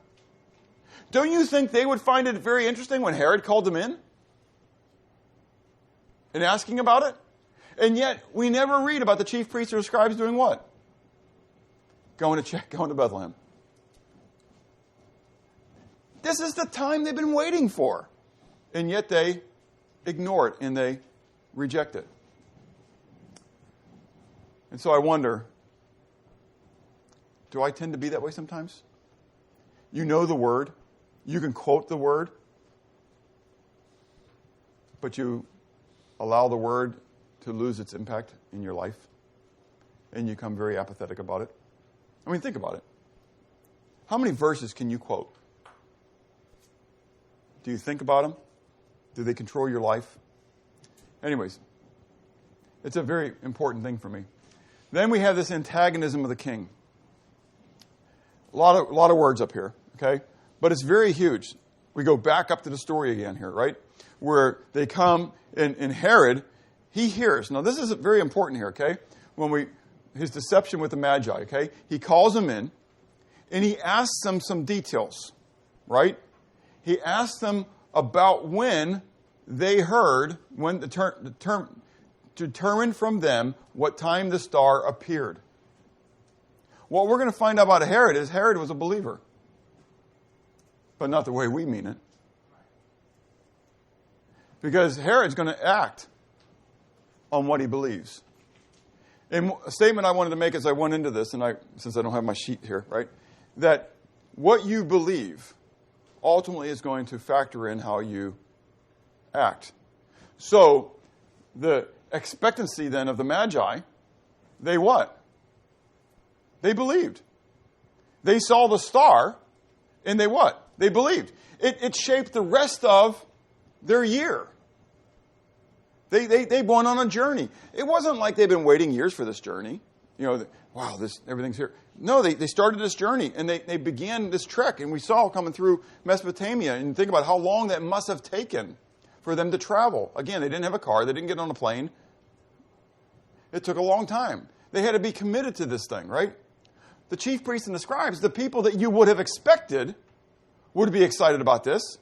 Don't you think they would find it very interesting when Herod called them in? And asking about it? And yet, we never read about the chief priests or scribes doing what? Going to Bethlehem. This is the time they've been waiting for. And yet they ignore it and they reject it. And so I wonder, do I tend to be that way sometimes? You know the word. You can quote the word. But you allow the word to lose its impact in your life. And you become very apathetic about it. I mean, think about it. How many verses can you quote? Do you think about them? Do they control your life? Anyways, it's a very important thing for me. Then we have this antagonism of the king. A lot of words up here, okay? But it's very huge. We go back up to the story again here, right? Where they come, and Herod, he hears. Now, this is very important here, okay? His deception with the Magi, okay? He calls them in, and he asks them some details, right? He asks them about when they heard, when determined from them what time the star appeared. What we're going to find out about Herod is Herod was a believer. But not the way we mean it. Because Herod's going to act on what he believes. And a statement I wanted to make as I went into this, and since I don't have my sheet here, right? That what you believe ultimately is going to factor in how you act. So, the expectancy then of the Magi, they what? They believed. They saw the star, and they what? They believed. It shaped the rest of their year. They went on a journey. It wasn't like they've been waiting years for this journey. wow, everything's here. No, they started this journey, and they began this trek, and we saw coming through Mesopotamia, and think about how long that must have taken for them to travel. Again, they didn't have a car. They didn't get on a plane. It took a long time. They had to be committed to this thing, right? The chief priests and the scribes, the people that you would have expected would be excited about this,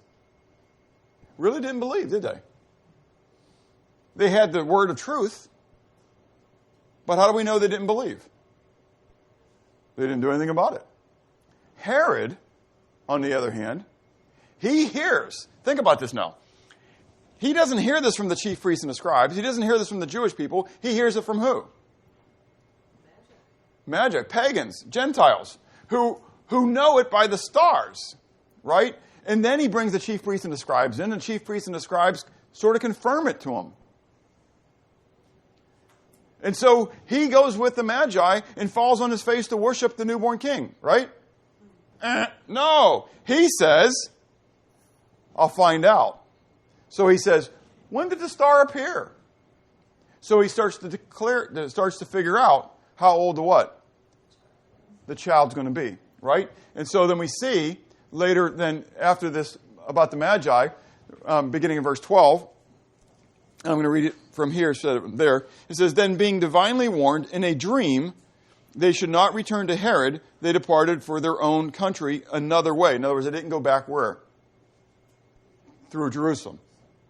really didn't believe, did they? They had the word of truth, but how do we know they didn't believe? They didn't do anything about it. Herod, on the other hand, he hears. Think about this now. He doesn't hear this from the chief priests and the scribes. He doesn't hear this from the Jewish people. He hears it from who? Magic. Pagans, Gentiles, who know it by the stars, right? And then he brings the chief priests and the scribes in, and the chief priests and the scribes sort of confirm it to him. And so he goes with the Magi and falls on his face to worship the newborn king, right? No. He says, I'll find out. So he says, when did the star appear? So he starts to figure out how old the child's going to be, right? And so then we see later, then after this, about the Magi, beginning in verse 12, I'm going to read it from here instead of there. It says, then being divinely warned in a dream, they should not return to Herod. They departed for their own country another way. In other words, they didn't go back where? Through Jerusalem.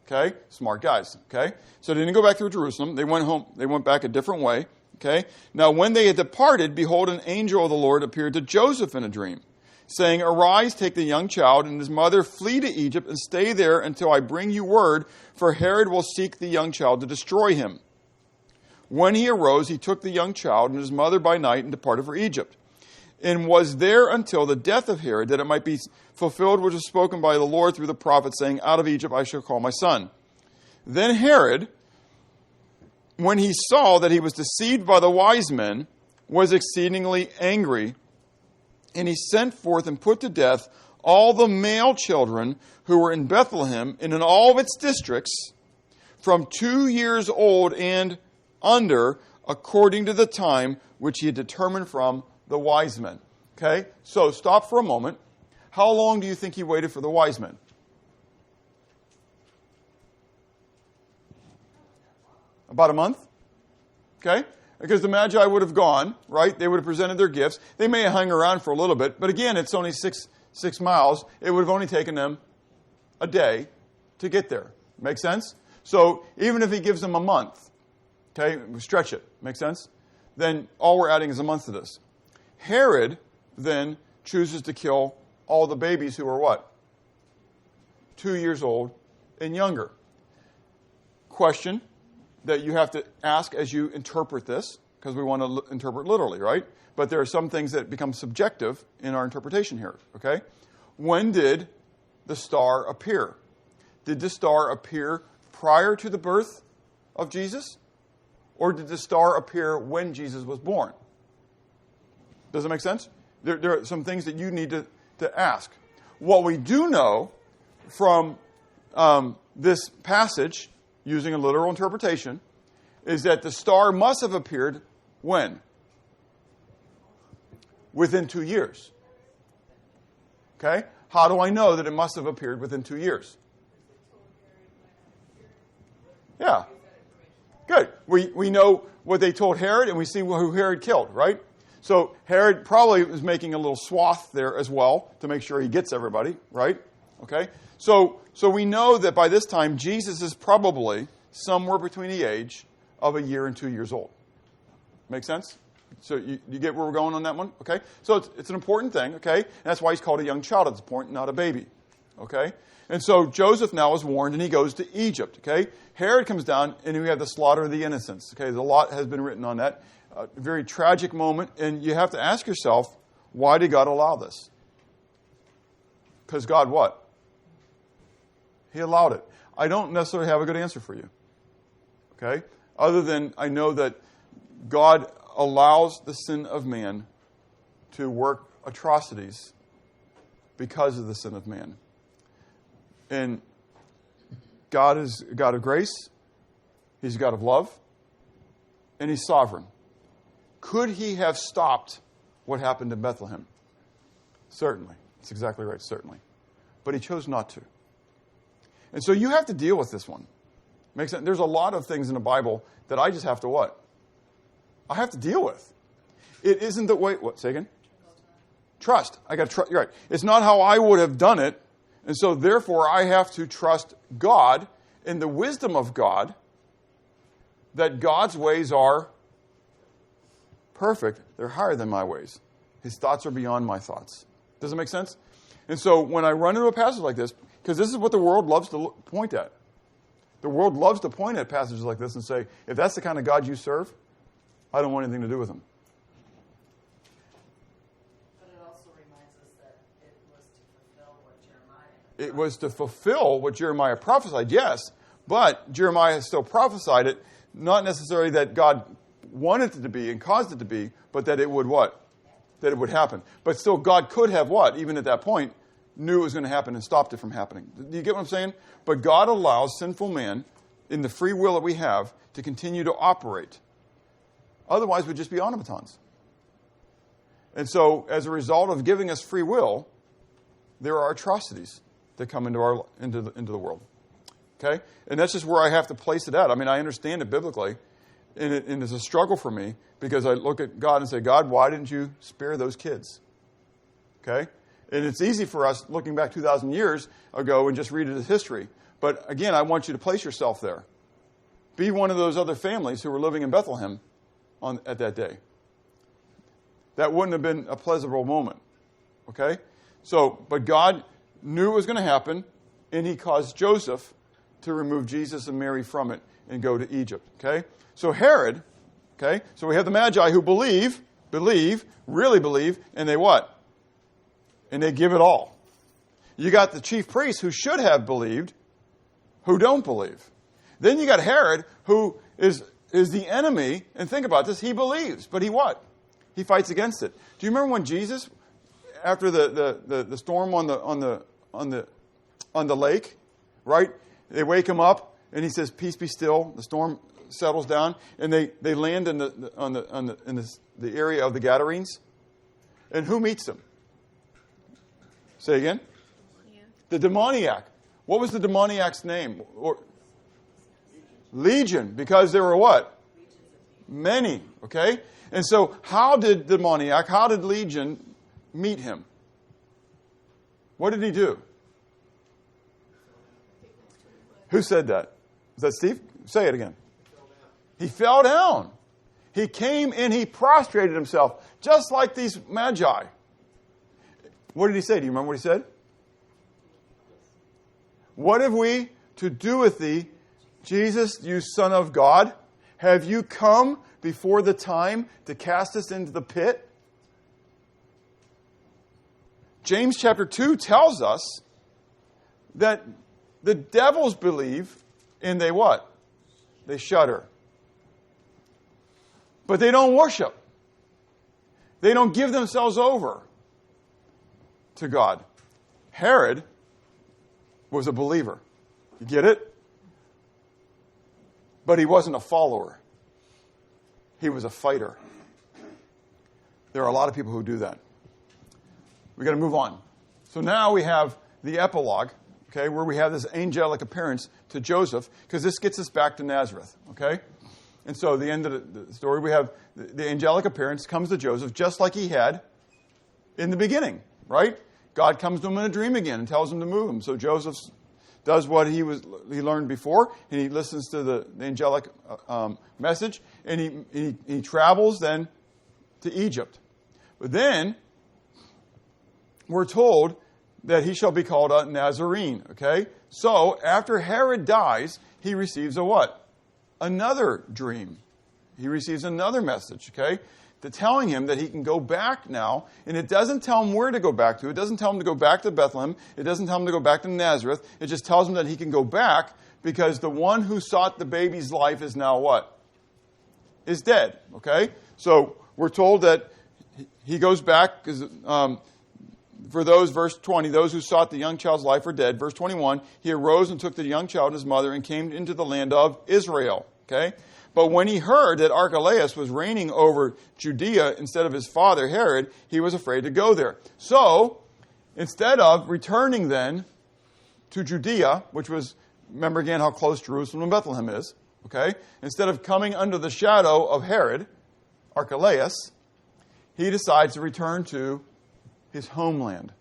Okay? Smart guys. Okay? So they didn't go back through Jerusalem. They went home. They went back a different way. Okay? Now when they had departed, behold, an angel of the Lord appeared to Joseph in a dream, saying, arise, take the young child and his mother, flee to Egypt, and stay there until I bring you word, for Herod will seek the young child to destroy him. When he arose, he took the young child and his mother by night and departed for Egypt, and was there until the death of Herod, that it might be fulfilled which was spoken by the Lord through the prophet, saying, out of Egypt I shall call my son. Then Herod, when he saw that he was deceived by the wise men, was exceedingly angry, and he sent forth and put to death all the male children who were in Bethlehem and in all of its districts, from 2 years old and under, according to the time which he had determined from the wise men. Okay? So stop for a moment. How long do you think he waited for the wise men? About a month? Okay? Because the Magi would have gone, right? They would have presented their gifts. They may have hung around for a little bit, but again, it's only six miles. It would have only taken them a day to get there. Make sense? So even if he gives them a month, okay, stretch it. Make sense? Then all we're adding is a month to this. Herod then chooses to kill all the babies who are what? 2 years old and younger. Question that you have to ask as you interpret this, because we want to interpret literally, right? But there are some things that become subjective in our interpretation here, okay? When did the star appear? Did the star appear prior to the birth of Jesus? Or did the star appear when Jesus was born? Does that make sense? There are some things that you need to ask. What we do know from this passage, using a literal interpretation, is that the star must have appeared when? Within 2 years. Okay? How do I know that it must have appeared within 2 years? Yeah. Good. We know what they told Herod, and we see who Herod killed, right? So Herod probably was making a little swath there as well to make sure he gets everybody, right? Okay? So we know that by this time, Jesus is probably somewhere between the age of 1 year and 2 years old. Make sense? So you get where we're going on that one? Okay? So it's an important thing, okay? And that's why he's called a young child at this point, not a baby. Okay? And so Joseph now is warned, and he goes to Egypt, okay? Herod comes down, and we have the slaughter of the innocents, okay? There's a lot has been written on that. A very tragic moment, and you have to ask yourself, why did God allow this? Because God what? He allowed it. I don't necessarily have a good answer for you, okay? Other than I know that God allows the sin of man to work atrocities because of the sin of man. And God is a God of grace. He's a God of love. And he's sovereign. Could he have stopped what happened in Bethlehem? Certainly. That's exactly right, certainly. But he chose not to. And so you have to deal with this one. Makes sense? There's a lot of things in the Bible that I just have to what? I have to deal with. It isn't the way... What? Say again? Trust. I got to trust. You're right. It's not how I would have done it. And so therefore I have to trust God in the wisdom of God, that God's ways are perfect. They're higher than my ways. His thoughts are beyond my thoughts. Does it make sense? And so when I run into a passage like this, because this is what the world loves to point at. The world loves to point at passages like this and say, if that's the kind of God you serve, I don't want anything to do with him. But it also reminds us that it was to fulfill what Jeremiah It was to fulfill what Jeremiah prophesied, yes, but Jeremiah still prophesied it, not necessarily that God wanted it to be and caused it to be, but that it would what? That it would happen. But still, God could have what? Even at that point, knew it was going to happen and stopped it from happening. Do you get what I'm saying? But God allows sinful man, in the free will that we have, to continue to operate. Otherwise, we'd just be automatons. And so, as a result of giving us free will, there are atrocities that come into the world. Okay? And that's just where I have to place it at. I mean, I understand it biblically, and it's a struggle for me, because I look at God and say, God, why didn't you spare those kids? Okay? And it's easy for us, looking back 2,000 years ago, and just read it as history. But again, I want you to place yourself there. Be one of those other families who were living in Bethlehem at that day. That wouldn't have been a pleasurable moment. Okay? So, but God knew it was going to happen, and he caused Joseph to remove Jesus and Mary from it and go to Egypt. Okay? So Herod, okay? So we have the Magi who believe, really believe, and they what? And they give it all. You got the chief priests who should have believed, who don't believe. Then you got Herod, who is the enemy, and think about this, he believes, but he what? He fights against it. Do you remember when Jesus, after the storm on the lake, right? They wake him up, and he says, "Peace, be still." The storm settles down, and they land in the area of the Gadarenes. And who meets them? Say again? Yeah. The demoniac. What was the demoniac's name? Legion, because there were what? Many, okay? And so how did Legion meet him? What did he do? Who said that? Is that Steve? Say it again. He fell down. He came and he prostrated himself, just like these magi. What did he say? Do you remember what he said? What have we to do with thee, Jesus, you Son of God? Have you come before the time to cast us into the pit? James chapter 2 tells us that the devils believe and they what? They shudder. But they don't worship. They don't give themselves over to God. Herod was a believer. You get it? But he wasn't a follower. He was a fighter. There are a lot of people who do that. We've got to move on. So now we have the epilogue, okay, where we have this angelic appearance to Joseph, because this gets us back to Nazareth, okay? And so the end of the story, we have the angelic appearance comes to Joseph just like he had in the beginning, right? God comes to him in a dream again and tells him to move him. So Joseph does what he learned before, and he listens to the angelic message, and he travels then to Egypt. But then we're told that he shall be called a Nazarene, okay? So after Herod dies, he receives a what? Another dream. He receives another message, okay? Telling him that he can go back now, and it doesn't tell him where to go back to. It doesn't tell him to go back to Bethlehem. It doesn't tell him to go back to Nazareth. It just tells him that he can go back because the one who sought the baby's life is now what? Is dead, okay? So we're told that he goes back because for those, verse 20, those who sought the young child's life are dead. Verse 21, he arose and took the young child and his mother and came into the land of Israel, okay? But when he heard that Archelaus was reigning over Judea instead of his father Herod, he was afraid to go there. So, instead of returning then to Judea, which was, remember again how close Jerusalem and Bethlehem is, okay? Instead of coming under the shadow of Herod, Archelaus, he decides to return to his homeland,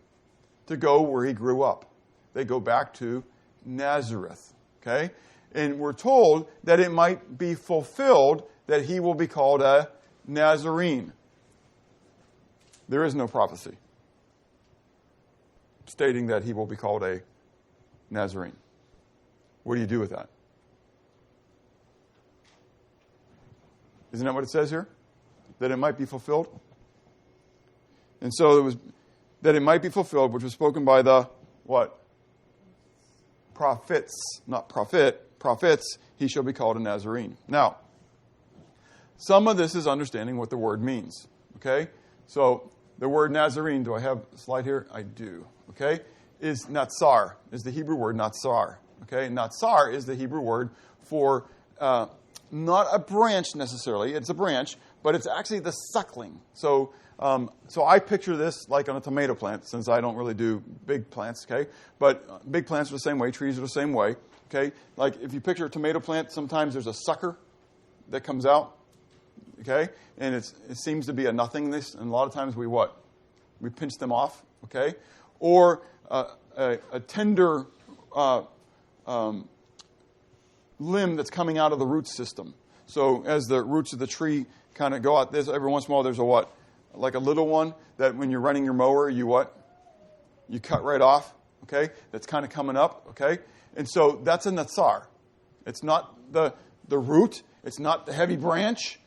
to go where he grew up. They go back to Nazareth, okay? And we're told that it might be fulfilled that he will be called a Nazarene. There is no prophecy stating that he will be called a Nazarene. What do you do with that? Isn't that what it says here? That it might be fulfilled? And so it was that it might be fulfilled, which was spoken by the, what? Prophets, not prophet, prophets, he shall be called a Nazarene. Now, some of this is understanding what the word means, okay? So, the word Nazarene, do I have a slide here? I do, okay? Is natsar, is the Hebrew word natsar, okay? Natsar is the Hebrew word for not a branch necessarily, it's a branch, but it's actually the suckling. So I picture this like on a tomato plant, since I don't really do big plants, okay? But big plants are the same way, trees are the same way, okay? Like if you picture a tomato plant, sometimes there's a sucker that comes out, okay? And it seems to be a nothingness, and a lot of times we what? We pinch them off, okay? Or a tender limb that's coming out of the root system. So as the roots of the tree kind of go out this, every once in a while there's a what? Like a little one that when you're running your mower, you what? You cut right off, okay? That's kind of coming up, okay? And so that's a natsar. It's not the root. It's not the heavy branch.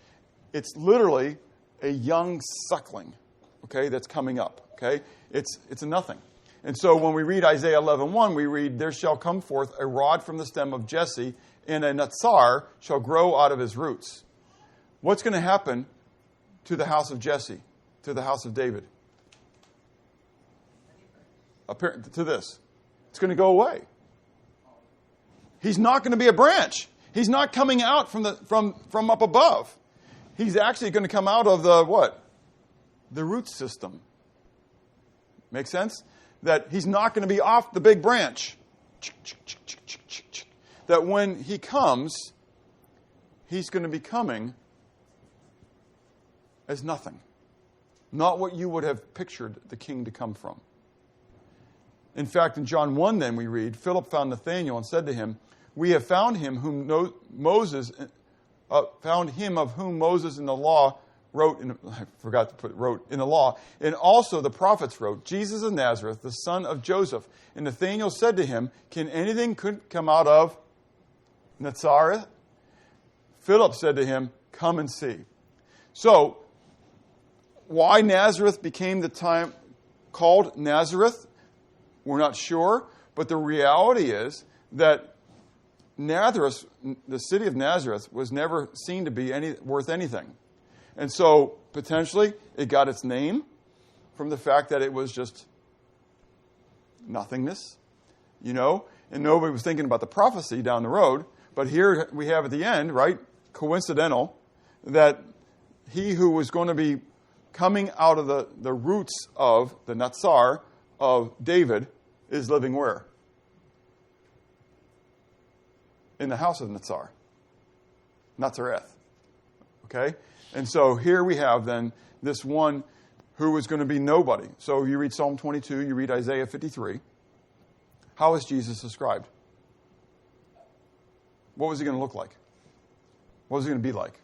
It's literally a young suckling, okay, that's coming up, okay? It's a nothing. And so when we read Isaiah 11:1, we read, there shall come forth a rod from the stem of Jesse, and a natsar shall grow out of his roots. What's going to happen to the house of Jesse, to the house of David? To this. It's going to go away. He's not going to be a branch. He's not coming out from up above. He's actually going to come out of the what? The root system. Make sense? That he's not going to be off the big branch. That when he comes, he's going to be coming as nothing. Not what you would have pictured the king to come from. In fact, in John 1 then we read, Philip found Nathanael and said to him, we have found him of whom Moses in the law wrote in the law, and also the prophets wrote, Jesus of Nazareth, the son of Joseph. And Nathanael said to him, can anything come out of Nazareth? Philip said to him, come and see. So, why Nazareth became the time called Nazareth, we're not sure. But the reality is that Nazareth, the city of Nazareth, was never seen to be worth anything. And so, potentially, it got its name from the fact that it was just nothingness, you know? And nobody was thinking about the prophecy down the road. But here we have at the end, right, coincidental, that he who was going to be coming out of the roots of the Natsar of David is living where? In the house of Natsar. Nazareth. Okay? And so here we have then this one who was going to be nobody. So you read Psalm 22, you read Isaiah 53. How is Jesus described? What was he going to look like? What was he going to be like?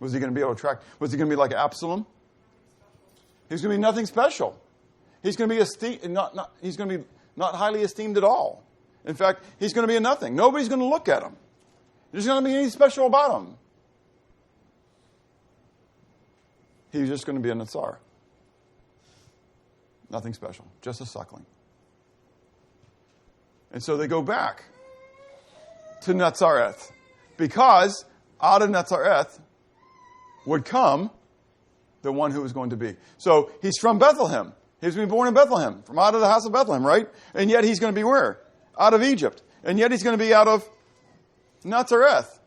Was he going to be able to attract? Was he going to be like Absalom? He's going to be nothing special. He's going to be he's going to be not highly esteemed at all. In fact, he's going to be a nothing. Nobody's going to look at him. There's not going to be anything special about him. He's just going to be a Natsar. Nothing special. Just a suckling. And so they go back to Nazareth, because out of Nazareth would come the one who was going to be. So he's from Bethlehem. He's been born in Bethlehem, from out of the house of Bethlehem, right? And yet he's going to be where? Out of Egypt. And yet he's going to be out of Nazareth.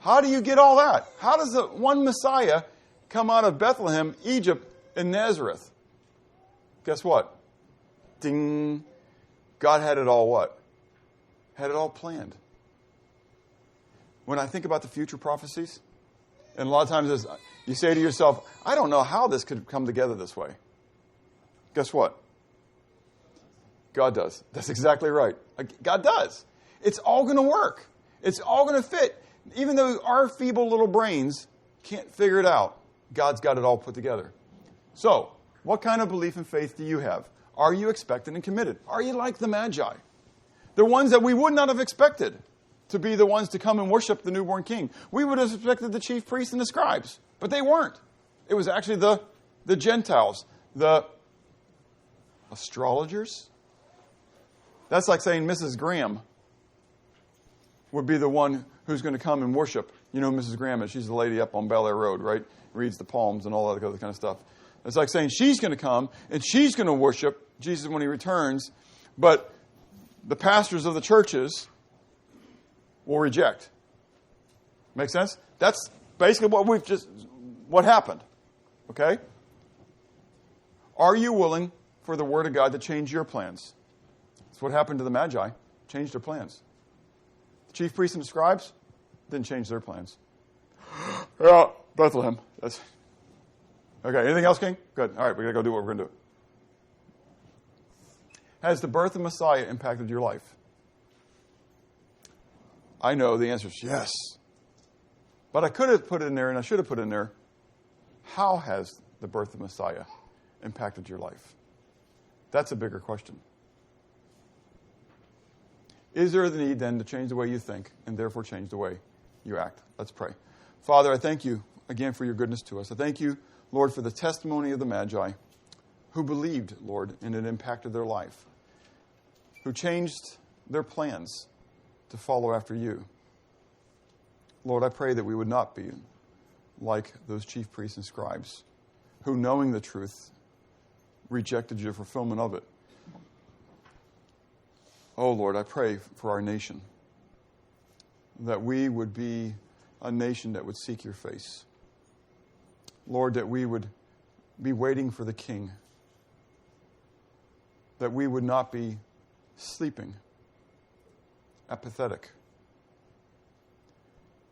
How do you get all that? How does the one Messiah come out of Bethlehem, Egypt, and Nazareth? Guess what? Ding. God had it all what? Had it all planned. When I think about the future prophecies, and a lot of times you say to yourself, I don't know how this could come together this way. Guess what? God does. That's exactly right. God does. It's all going to work. It's all going to fit. Even though our feeble little brains can't figure it out, God's got it all put together. So, what kind of belief and faith do you have? Are you expectant and committed? Are you like the Magi? The ones that we would not have expected to be the ones to come and worship the newborn king. We would have expected the chief priests and the scribes, but they weren't. It was actually the Gentiles, the astrologers. That's like saying Mrs. Graham would be the one who's going to come and worship. You know Mrs. Graham is. She's the lady up on Bel Air Road, right? Reads the palms and all that other kind of stuff. It's like saying she's going to come and she's going to worship Jesus when he returns, but the pastors of the churches will reject. Make sense? That's basically what happened. Okay? Are you willing for the Word of God to change your plans? That's what happened to the Magi. Changed their plans. The chief priests and the scribes didn't change their plans. Yeah, Bethlehem. That's okay. Anything else, King? Good. All right, we got to go do what we're going to do. Has the birth of Messiah impacted your life? I know the answer is yes. But I could have put it in there, and I should have put it in there. How has the birth of Messiah impacted your life? That's a bigger question. Is there the need then to change the way you think and therefore change the way you act? Let's pray. Father, I thank you again for your goodness to us. I thank you, Lord, for the testimony of the Magi who believed, Lord, and it impacted their life, who changed their plans to follow after you. Lord, I pray that we would not be like those chief priests and scribes who, knowing the truth, rejected your fulfillment of it. Oh, Lord, I pray for our nation that we would be a nation that would seek your face. Lord, that we would be waiting for the King, that we would not be sleeping, apathetic.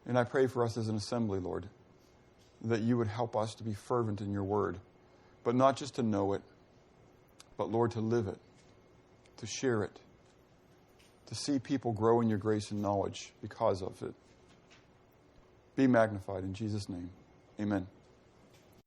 And I pray for us as an assembly, Lord, that you would help us to be fervent in your word, but not just to know it, but, Lord, to live it, to share it, to see people grow in your grace and knowledge because of it. Be magnified in Jesus' name. Amen.